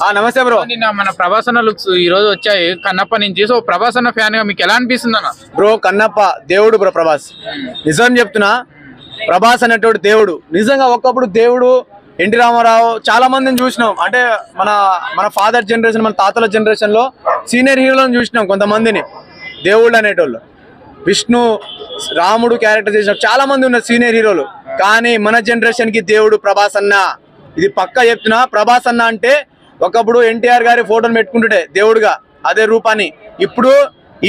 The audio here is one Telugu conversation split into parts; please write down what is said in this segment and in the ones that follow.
నమస్తే బ్రో. నిన్న మన ప్రభాసన్న లుక్స్ ఈ రోజు వచ్చాయి కన్నప్ప నుంచి. సో ప్రభాసన్న ఫ్యాన్ గా మీకు ఎలా అనిపిస్తుంది అన్న? బ్రో కన్నప్ప దేవుడు బ్రో. ప్రభాస్ నిజం చెప్తున్నా, ప్రభాస్ అనేటువంటి దేవుడు. నిజంగా ఒకప్పుడు దేవుడు ఎన్టీ రామారావు చాలా మందిని చూసినాం. అంటే మన మన ఫాదర్ జనరేషన్, మన తాతల జనరేషన్ లో సీనియర్ హీరోలను చూసినాం కొంతమందిని దేవుళ్ళు అనేటోళ్ళు. విష్ణు, రాముడు క్యారెక్టర్ చేసిన చాలా మంది ఉన్నారు సీనియర్ హీరోలు. కానీ మన జనరేషన్ కి దేవుడు ప్రభాస్ అన్న. ఇది పక్కా చెప్తున్నా. ప్రభాస్ అన్న అంటే ఒకప్పుడు ఎన్టీఆర్ గారి ఫోటోని పెట్టుకుంటుంటే దేవుడుగా అదే రూపాన్ని. ఇప్పుడు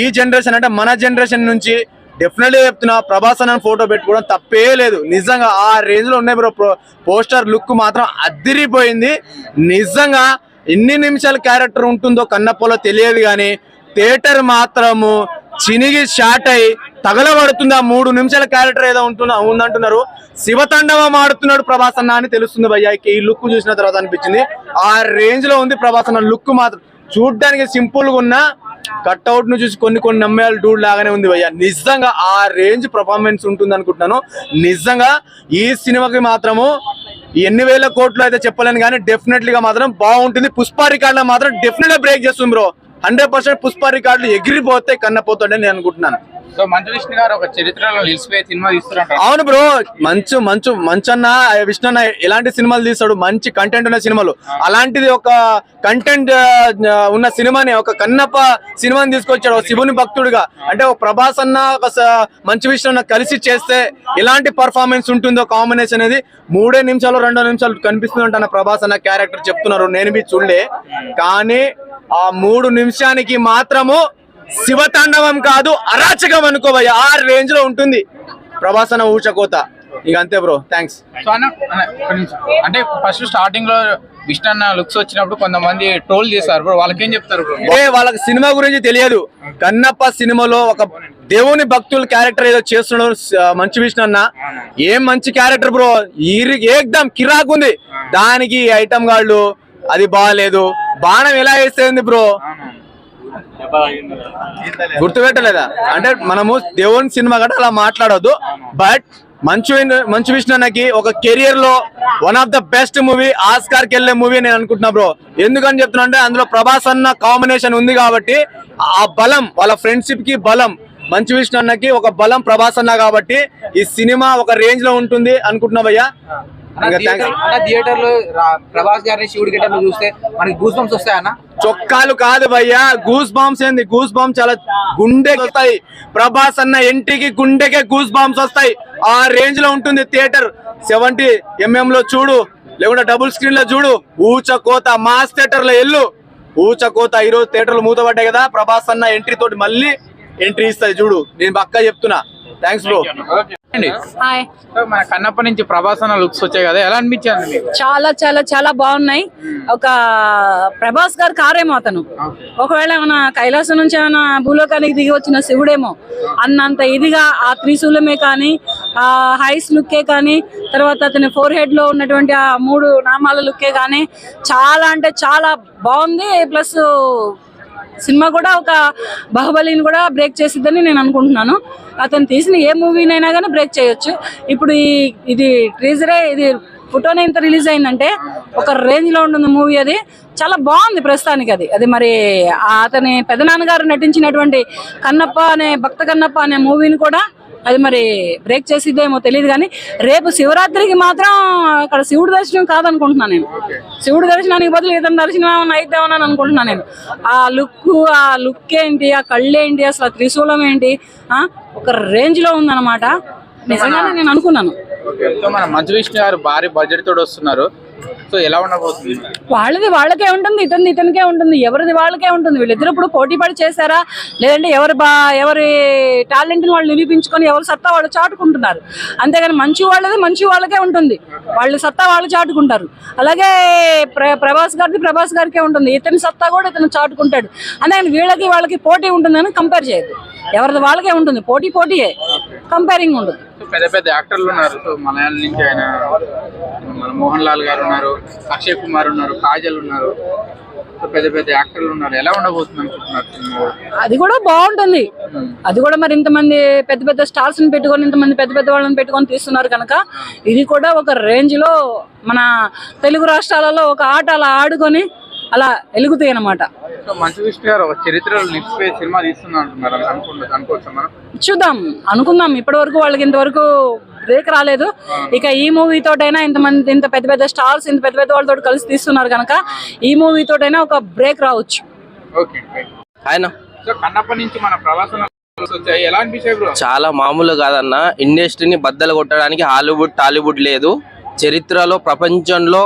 ఈ జనరేషన్ అంటే మన జనరేషన్ నుంచి డెఫినెట్లీ చెప్తున్నా, ప్రభాస్ అన్న ఫోటో పెట్టుకోవడం తప్పే లేదు. నిజంగా ఆ రేంజ్ లో ఉన్నాయి బ్రో. పోస్టర్ లుక్ మాత్రం అద్దిరిపోయింది. నిజంగా ఎన్ని నిమిషాల క్యారెక్టర్ ఉంటుందో కన్నప్పలో తెలియదు, కానీ థియేటర్ మాత్రము చినిగి షాట్ అయి తగలబడుతుంది. ఆ 3 నిమిషాల క్యారెక్టర్ ఏదో ఉందంటున్నారు. శివతాండవం ఆడుతున్నాడు ప్రభాస్ అన్న అని తెలుస్తుంది భయ్యా. ఈ లుక్ చూసిన తర్వాత అనిపించింది ఆ రేంజ్ లో ఉంది ప్రభాస్ అన్న లుక్. మాత్రం చూడ్డానికి సింపుల్ గా ఉన్న కట్అవుట్ ను చూసి కొన్ని నమ్మేయాలి డూడ్ లాగానే ఉంది భయ్యా. నిజంగా ఆ రేంజ్ పర్ఫార్మెన్స్ ఉంటుంది అనుకుంటున్నాను. నిజంగా ఈ సినిమాకి మాత్రము ఎన్ని వేల కోట్లు అయితే చెప్పలేను, కానీ డెఫినెట్లీగా మాత్రం బాగుంటుంది. పుష్ప రికార్డులో మాత్రం డెఫినెట్ గా బ్రేక్ చేస్తుంది బ్రో. 100% పుష్ప రికార్డులు ఎగిరిపోతే కన్నపోతాడని నేను అనుకుంటున్నాను. సో మంచు విష్ణు గారు ఒక చరిత్రలో నిలిచిపోయే సినిమా తీస్తున్నారు. అవును బ్రో. మంచన్న విష్ణు అన్న ఎలాంటి సినిమాలు తీస్తాడు, మంచి కంటెంట్ ఉన్న సినిమాలు. అలాంటిది ఒక కంటెంట్ ఉన్న సినిమాని, ఒక కన్నప్ప సినిమాని తీసుకొచ్చాడు శివుని భక్తుడిగా. అంటే ఒక ప్రభాస్ అన్న ఒక మంచు విష్ణు అన్న కలిసి చేస్తే ఎలాంటి పర్ఫార్మెన్స్ ఉంటుందో కాంబినేషన్ అనేది 3 నిమిషాలు 2 నిమిషాలు కనిపిస్తుంది అంట ప్రభాస్ అన్న క్యారెక్టర్ చెప్తున్నారు. నేను చూడలే, కానీ ఆ 3 నిమిషానికి మాత్రము శివతాండవం కాదు అరాచకం అనుకోవయ్యా. ఆ రేంజ్ లో ఉంటుంది ప్రభాస్ అన్న ఊచకోత. ఇక అంతే బ్రో. థ్యాంక్స్. అంటే ఫస్ట్ స్టార్టింగ్ లో విష్ణు అన్న లుక్స్ వచ్చినప్పుడు కొంతమంది ట్రోల్ చేశారు బ్రో, వాళ్ళకేం చెప్తారు బ్రో? వాళ్ళకి సినిమా గురించి తెలియదు. కన్నప్ప సినిమాలో ఒక దేవుని భక్తుల క్యారెక్టర్ ఏదో చేస్తున్నాడు మంచు విష్ణు అన్న. ఏం మంచి క్యారెక్టర్ బ్రో, ఏకదం కిరాకుంది. దానికి ఐటమ్ గాళ్ళు అది బాగాలేదు. బాణం ఎలా వేస్తుంది బ్రో, గుర్తుపెట్టలేదా? అంటే మనము దేవుని సినిమా కూడా అలా మాట్లాడొద్దు. బట్ మంచు విష్ణు అన్నకి ఒక కెరియర్ లో one of the best movie, ఆస్కార్కి వెళ్ళే మూవీ నేను అనుకుంటున్నా బ్రో. ఎందుకని చెప్తున్నా అంటే అందులో ప్రభాస్ అన్న కాంబినేషన్ ఉంది కాబట్టి ఆ బలం, వాళ్ళ ఫ్రెండ్షిప్ కి బలం, మంచు విష్ణు అన్నకి ఒక బలం ప్రభాస్ అన్న కాబట్టి ఈ సినిమా ఒక రేంజ్ లో ఉంటుంది అనుకుంటున్నా భయ్యా. థియేటర్ లో ప్రభాస్ గారిని శివుడి గెటప్ చూస్తే మనకి గూస్ బంప్స్ వస్తాయన్న. చొక్కాలు కాదు భయ్యా, గూస్ బాంబ్స్ ఏంది, గూస్ బాంబ్స్ చాలా గుండెకి వస్తాయి. ప్రభాస్ అన్న ఎంట్రీకి గుండెకే గూస్ బాంబ్స్ వస్తాయి. ఆ రేంజ్ లో ఉంటుంది థియేటర్. 70 mm లో చూడు, లేకుంటే డబుల్ స్క్రీన్ లో చూడు. ఊచకోత మాస్ థియేటర్ లో ఎల్లు ఊచకోత. ఈరోజు థియేటర్లు మూతపడ్డాయి కదా, ప్రభాస్ అన్న ఎంట్రీ తోటి మళ్ళీ ఎంట్రీ ఇస్తాయి చూడు. నేను పక్కా చెప్తున్నా. Thanks bro. మన కన్నప్ప నుంచి ప్రభాస్ అన్న లుక్స్ వచ్చాయి కదా, ఎలా అనిపించింది మీకు? చాలా చాలా చాలా బాగున్నాయి. ఒక ప్రభాస్ గారు కారేమో అతను, ఒకవేళ ఏమైనా కైలాసం నుంచి ఏమైనా భూలోకానికి దిగి వచ్చిన శివుడేమో అన్నంత ఇదిగా ఆ త్రిశూలమే కానీ, ఆ హైస్ లుక్కే కానీ, తర్వాత అతని ఫోర్ హెడ్ లో ఉన్నటువంటి ఆ 3 నామాల లుక్కే కానీ చాలా అంటే చాలా బాగుంది. ప్లస్ సినిమా కూడా ఒక బాహుబలిని కూడా బ్రేక్ చేసిద్దని నేను అనుకుంటున్నాను. అతను తీసిన ఏ మూవీనైనా కానీ బ్రేక్ చేయొచ్చు. ఇప్పుడు ఇది ట్రీజరే, ఇది ఫోటోనే ఇంత రిలీజ్ అయిందంటే ఒక రేంజ్ లో ఉంటుంది మూవీ. అది చాలా బాగుంది ప్రస్తుతానికి. అది మరి అతని పెదనాన్నగారు నటించినటువంటి కన్నప్ప అనే భక్త కన్నప్ప అనే మూవీని కూడా అది మరి బ్రేక్ చేసిద్దేమో తెలియదు, కానీ రేపు శివరాత్రికి మాత్రం అక్కడ శివుడి దర్శనం కాదనుకుంటున్నాను నేను. శివుడి దర్శనానికి బదులు ఇతని దర్శనం ఏమన్నా అయిద్దామని అనుకుంటున్నాను నేను. ఆ లుక్ ఏంటి, ఆ కళ్ళు ఏంటి, అసలు త్రిశూలం ఏంటి, ఒక రేంజ్ లో ఉందన్నమాట. నిజంగానే నేను అనుకున్నాను. మన మంచు విష్ణు గారు భారీ బడ్జెట్ తోటి వస్తున్నారు. సో ఎలా ఉండబోతుంది? వాళ్ళది వాళ్ళకే ఉంటుంది, ఇతనికే ఉంటుంది, ఎవరిది వాళ్ళకే ఉంటుంది. వీళ్ళిద్దరు ఇప్పుడు పోటీ పడి చేశారా, లేదంటే ఎవరి టాలెంట్ని వాళ్ళు నిరూపించుకొని ఎవరి సత్తా వాళ్ళు చాటుకుంటున్నారు. అంతేగాని మంచి వాళ్ళకే ఉంటుంది, వాళ్ళు సత్తా వాళ్ళు చాటుకుంటారు. అలాగే ప్రభాస్ గారికే ఉంటుంది, ఇతని సత్తా కూడా ఇతను చాటుకుంటాడు. అంతేగాని వాళ్ళకి పోటీ ఉంటుందని కంపేర్ చేయదు. ఎవరిది వాళ్ళకే ఉంటుంది, పోటీయే, కంపేరింగ్ ఉండదు. పెద్ద పెద్ద యాక్టర్లు ఉన్నారు. సో మలయాళం నుంచి ఆయన మన మోహన్ లాల్ గారు ఉన్నారు, అక్షయ్ కుమార్ ఉన్నారు, కాజల్ ఉన్నారు. పెద్ద పెద్ద యాక్టర్లు ఉన్నారు. ఎలా ఉండబోతుంది అనుకుంటున్నారు? అది కూడా బాగుంటుంది. అది కూడా మరి ఇంతమంది పెద్ద పెద్ద స్టార్స్ ని పెట్టుకొని, ఇంతమంది పెద్ద పెద్ద వాళ్ళని పెట్టుకొని తీస్తున్నారు కనుక ఇది కూడా ఒక రేంజ్ లో మన తెలుగు రాష్ట్రాలలో ఒక ఆట అలా ఆడుకొని అలా వెలుగుతాయి అన్నమాట. సో మంచు విష్ణు గారు ఒక చరిత్రలో నిలిచిపోయే సినిమా తీస్తున్నా అంటున్నారు, అనుకోవచ్చు మనం. చూద్దాం, అనుకుందాం. ఇప్పటి వరకు వాళ్ళకి ఇంతవరకు బ్రేక్ రాలేదు. ఇక ఈ మూవీ తోటైనా ఇంత పెద్ద పెద్ద స్టార్స్ ఇంత పెద్ద పెద్ద వాళ్ళతో కలిసి తీస్తున్నారు కనుక ఈ మూవీ తోటైనా ఒక బ్రేక్ రావచ్చు. ఓకే. సో కన్నప్ప నుంచి మన ప్రవాసన వచ్చాయి, ఎలా అనిపించాయి బ్రో? చాలా మామూలు కాదన్న. ఇండస్ట్రీని బద్దలు కొట్టడానికి హాలీవుడ్ టాలీవుడ్ లేదు. చరిత్రలో ప్రపంచంలో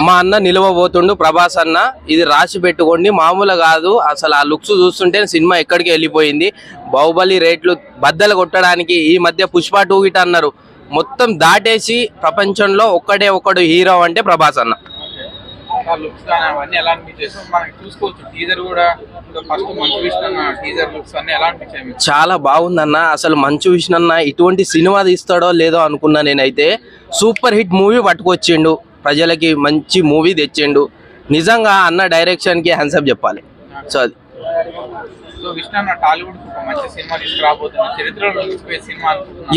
మా అన్న నిలవబోతుండు ప్రభాస్ అన్న. ఇది రాసి పెట్టుకోండి, మామూలు కాదు అసలు. ఆ లుక్స్ చూస్తుంటే సినిమా ఎక్కడికి వెళ్ళిపోయింది. బాహుబలి రేట్లు బద్దలు కొట్టడానికి ఈ మధ్య పుష్ప 2 గిట అన్నారు, మొత్తం దాటేసి ప్రపంచంలో ఒక్కడు హీరో అంటే ప్రభాస్ అన్న. లుక్స్ కానీ అవన్నీ ఎలా అనిపించాయి? సో మనకి చూసుకోవచ్చు టీజర్ కూడా, ఫస్ట్ మంచు విష్ణు అన్న టీజర్ లుక్స్ అన్ని ఎలా అనిపించాయి? చాలా బాగుందన్న. అసలు మంచు విష్ణు అన్న ఇటువంటి సినిమా తీస్తాడో లేదో అనుకున్నా నేనైతే. సూపర్ హిట్ మూవీ పట్టుకొచ్చిండు, ప్రజలకి మంచి మూవీ తెచ్చిండు. నిజంగా అన్న డైరెక్షన్ కి హ్యాండ్సప్ చెప్పాలి. సో అది సో విష్ణు అన్న టాలీవుడ్ కు మంచి సినిమా తీసుకురాబోతున్నా, చరిత్రలో నిలిచిపోయే సినిమా.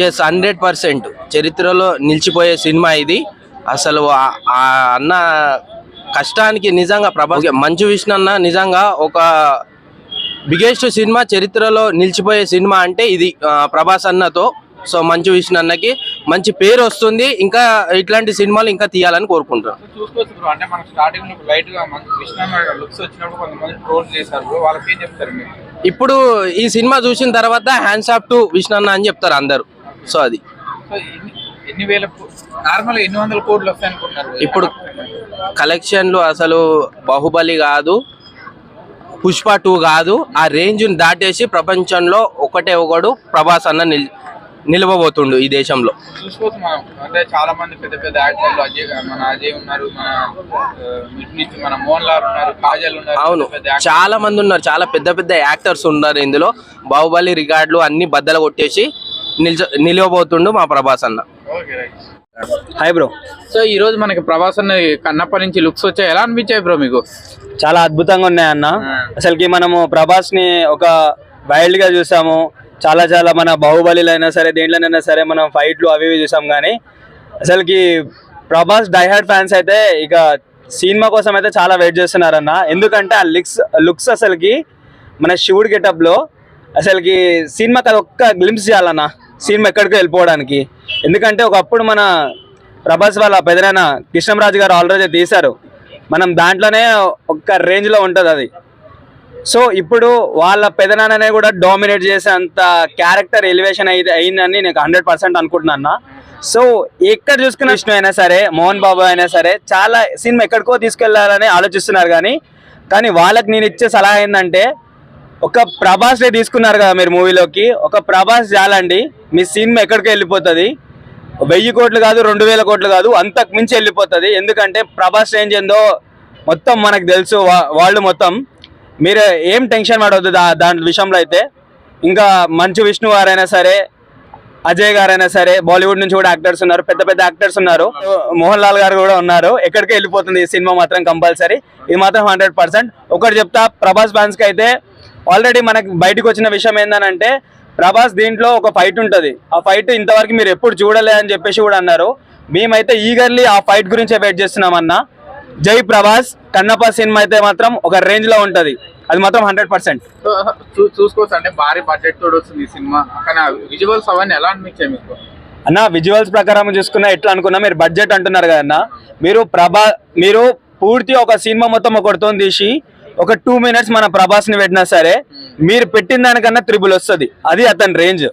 ఎస్, 100% చరిత్రలో నిలిచిపోయే సినిమా ఇది. అసలు ఆ అన్న కష్టానికి నిజంగా ప్రభాస్, మంచు విష్ణు అన్న నిజంగా ఒక బిగ్గెస్ట్ సినిమా, చరిత్రలో నిలిచిపోయే సినిమా అంటే ఇది ప్రభాస్ అన్నతో. సో మంచు విష్ణు అన్నకి మంచి పేరు వస్తుంది. ఇంకా ఇట్లాంటి సినిమాలు ఇంకా తీయాలని కోరుకుంటున్నాను. చూసుకోవచ్చు బ్రో, అంటే మనకు స్టార్టింగ్ లో లైట్ గా విష్ణు అన్న లుక్స్ వచ్చినప్పుడు కొంతమంది ట్రోల్ చేశారు బ్రో, వాళ్ళకి ఏం చెప్తారు మీరు? ఇప్పుడు ఈ సినిమా చూసిన తర్వాత హ్యాండ్స్ ఆఫ్ టు విష్ణు అన్న అని చెప్తారు అందరు. సో అది సో ఎన్ని వేల నార్మల్ ఎన్ని వందల కోట్లు వస్తాయి అనుకుంటున్నారు ఇప్పుడు కలెక్షన్లు? అసలు బాహుబలి కాదు, పుష్ప 2 కాదు, ఆ రేంజ్ దాటేసి ప్రపంచంలో ఒకడు ప్రభాస్ అన్న నిలవబోతుండు ఈ దేశంలో. చూసుకోవచ్చు మనం, అంటే చాలా మంది పెద్ద పెద్ద యాక్టర్లు, అజయ్ ఉన్నారు, మన మోహన్ లాల్ ఉన్నారు, కాజల్ ఉన్నారు. అవును, చాలా మంది ఉన్నారు, చాలా పెద్ద పెద్ద యాక్టర్స్ ఉన్నారు ఇందులో. బాహుబలి రికార్డులు అన్ని బద్దలు కొట్టేసి నిలవబోతుండు మా ప్రభాస్ అన్న. Hi bro. సో ఈ రోజు మనకి ప్రభాస్ అన్న కన్నప్ప నుంచి లుక్స్ వచ్చాయి, ఎలా అనిపించాయి బ్రో మీకు? చాలా అద్భుతంగా ఉన్నాయి అన్న. అసలుకి మనము ప్రభాస్ ని ఒక వైల్డ్ గా చూసాము. చాలా మన బాహుబలిలో అయినా సరే, దేంట్లోనైనా సరే మనం ఫైట్లు అవి ఇవి చూసాం. కానీ అసలుకి ప్రభాస్ డైహార్డ్ ఫ్యాన్స్ అయితే ఇక సినిమా కోసం అయితే చాలా వెయిట్ చేస్తున్నారన్న. ఎందుకంటే ఆ లుక్స్ అసలుకి మన శివుడి గెటప్ లో అసలుకి సినిమాకి అది ఒక్క గ్లింప్స్ చేయాలన్న, సినిమా ఎక్కడికో వెళ్ళిపోవడానికి. ఎందుకంటే ఒకప్పుడు మన ప్రభాస్ వాళ్ళ పెదనాన్న కృష్ణంరాజు గారు ఆల్రెడీ తీశారు, మనం దాంట్లోనే ఒక్క రేంజ్లో ఉంటుంది అది. సో ఇప్పుడు వాళ్ళ పెదనాన్ననే కూడా డామినేట్ చేసే అంత క్యారెక్టర్ ఎలివేషన్ అయిందని నేను 100% అనుకుంటున్నా. సో ఎక్కడ చూసుకున్న విష్ణు అయినా సరే, మోహన్ బాబు అయినా సరే, చాలా సినిమా ఎక్కడికో తీసుకెళ్లాలని ఆలోచిస్తున్నారు. కానీ వాళ్ళకి నేను ఇచ్చే సలహా ఏంటంటే, ఒక ప్రభాస్ని తీసుకున్నారు కదా మీరు మూవీలోకి, ఒక ప్రభాస్ చాలండి, మీ సినిమా ఎక్కడికో వెళ్ళిపోతుంది. 1000 కోట్లు కాదు, 2000 కోట్లు కాదు, అంతకు మించి వెళ్ళిపోతుంది. ఎందుకంటే ప్రభాస్ రేంజ్ ఏందో మొత్తం మనకు తెలుసు, వాళ్ళు మొత్తం. మీరు ఏం టెన్షన్ పడవద్దు దాని విషయంలో అయితే. ఇంకా మంచు విష్ణు గారైనా సరే, అజయ్ గారైనా సరే, బాలీవుడ్ నుంచి కూడా యాక్టర్స్ ఉన్నారు, పెద్ద పెద్ద యాక్టర్స్ ఉన్నారు, మోహన్ లాల్ గారు కూడా ఉన్నారు. ఎక్కడికి వెళ్ళిపోతుంది ఈ సినిమా మాత్రం కంపల్సరీ, ఇది మాత్రం 100%. ఒకటి చెప్తా, ప్రభాస్ ఫ్యాన్స్కి అయితే ఆల్రెడీ మనకు బయటకు వచ్చిన విషయం ఏంటంటే, ప్రభాస్ దీంట్లో ఒక ఫైట్ ఉంటుంది, ఆ ఫైట్ ఇంతవరకు మీరు ఎప్పుడు చూడలే అని చెప్పేసి కూడా అన్నారు. మేమైతే ఈగర్లీ ఆ ఫైట్ గురించే వెయిట్ చేస్తున్నామన్నా. జై ప్రభాస్. కన్నప్ప సినిమా అయితే మాత్రం ఒక రేంజ్ లో ఉంటది, అది మాత్రం 100%. చూసుకోవచ్చు, అంటే భారీ బడ్జెట్ తోడు వస్తుంది ఈ సినిమా. కానీ విజువల్స్ అవన్నీ ఎలా అనిపించాయి మీకు అన్న? విజువల్స్ ప్రకారం చూసుకున్నా ఎట్లా అనుకున్నా, మీరు బడ్జెట్ అంటున్నారు కదన్నా, మీరు పూర్తి ఒక సినిమా మొత్తం ఒకటితో తీసి ఒక 2 minutes మన ప్రభాస్ ని పెట్టినా సరే, మీరు పెట్టిన దానికన్నా 3 వస్తుంది. అది అతని రేంజ్.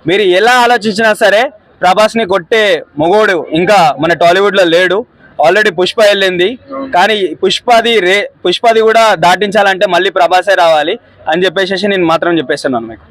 మీరు ఎలా ఆలోచించినా సరే ప్రభాస్ ని కొట్టే మొగోడు ఇంకా మన టాలీవుడ్ లో లేడు. ఆల్రెడీ పుష్ప వెళ్ళింది, కానీ పుష్పది కూడా దాటించాలంటే మళ్ళీ ప్రభాసే రావాలి అని చెప్పేసి నేను మాత్రం చెప్పేస్తున్నాను మీకు.